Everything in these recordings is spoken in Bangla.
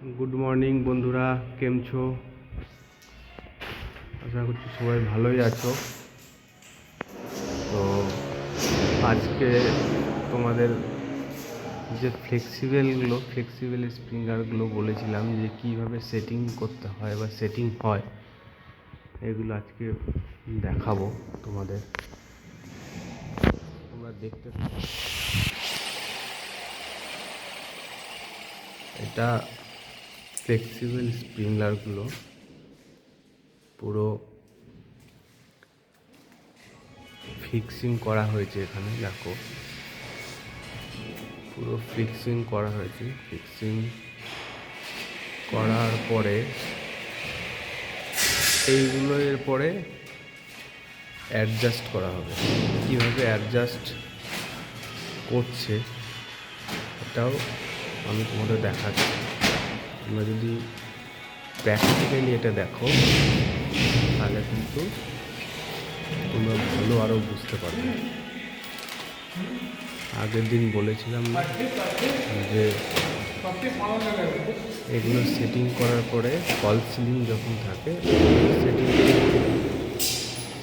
গুড মর্নিং বন্ধুরা, কেমন છો? আশা করছি সবাই ভালোই আছো। তো আজকে তোমাদের যে ফ্লেক্সিবল স্প্রিঙ্গারগুলো বলেছিলাম যে কীভাবে সেটিং করতে হয় বা সেটিং হয়, এগুলো আজকে দেখাবো তোমাদের। তোমরা দেখতে থাকো। এটা ফ্লেক্সিবল স্প্রিংলারগুলো পুরো ফিক্সিং করা হয়েছে। এখানে দেখো, পুরো ফিক্সিং করা হয়েছে। ফিক্সিং করার পরে এইগুলো এরপরে অ্যাডজাস্ট করা হবে। কীভাবে অ্যাডজাস্ট করছে এটাও আমি তোমাদের দেখাচ্ছি। তোমরা যদি প্র্যাকটিক্যালি এটা দেখো তাহলে কিন্তু তোমরা ভালো আরও বুঝতে পারবে। আগের দিন বলেছিলাম যে এগুলো সেটিং করার পরে ফলস সিলিং যখন থাকে,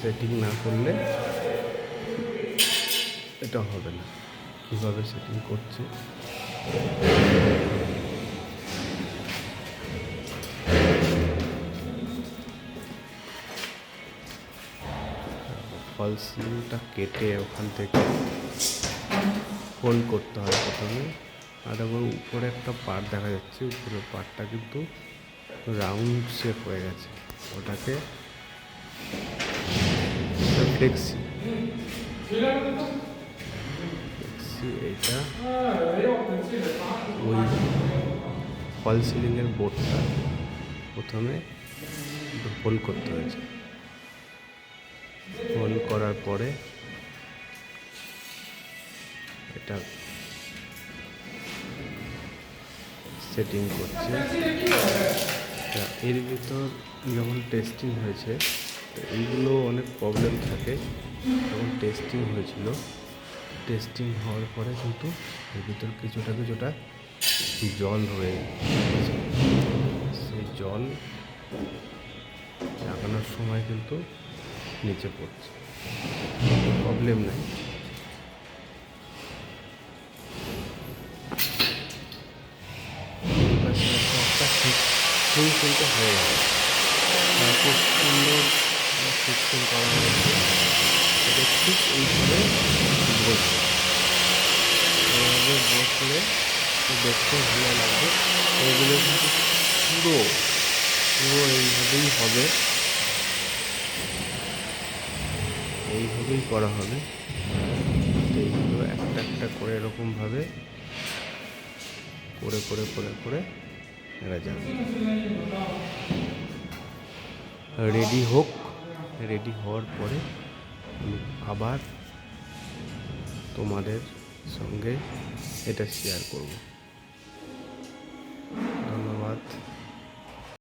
সেটিং না করলে এটা হবে না। কীভাবে সেটিং করছে ফলস সিলিংটা কেটে ওখান থেকে ফোল্ড করতে হয় প্রথমে। আর তারপর উপরে একটা পার্ট দেখা যাচ্ছে, উপরের পার্টটা কিন্তু রাউন্ড শেপ হয়ে গেছে। ওটাকে ফ্লেক্সি এইটা ওই ফল সিলিংয়ের বোর্ডটা প্রথমে ফোল্ড করতে হয়েছে। ফোল্ড করার পরে এটা সেটিং করছে। এর ভিতর যখন টেস্টিং হয়েছে, তো এইগুলো অনেক প্রবলেম থাকে। যখন টেস্টিং হয়েছিল, টেস্টিং হওয়ার পরে কিন্তু এর ভিতর কিছুটা জল হয়ে গেছে। সেই জল লাগানোর সময় কিন্তু নিচে পড়ছে, প্রবলেম নেই। কিন্তু হয়ে গেছে, তারপর সুন্দর ফিক্সিং করা হয়েছে। এটা ঠিক এইভাবে বসবে। এইভাবে বসলে দেখতে ভালো লাগবে। এগুলো কিন্তু পুরো এইভাবেই হবে, এইভাবেই করা হবে। এইগুলো একটা একটা করে এরকমভাবে করে এরা যাবে। রেডি হওয়ার পরে আমি আবার তোমাদের সঙ্গে এটা শেয়ার করব।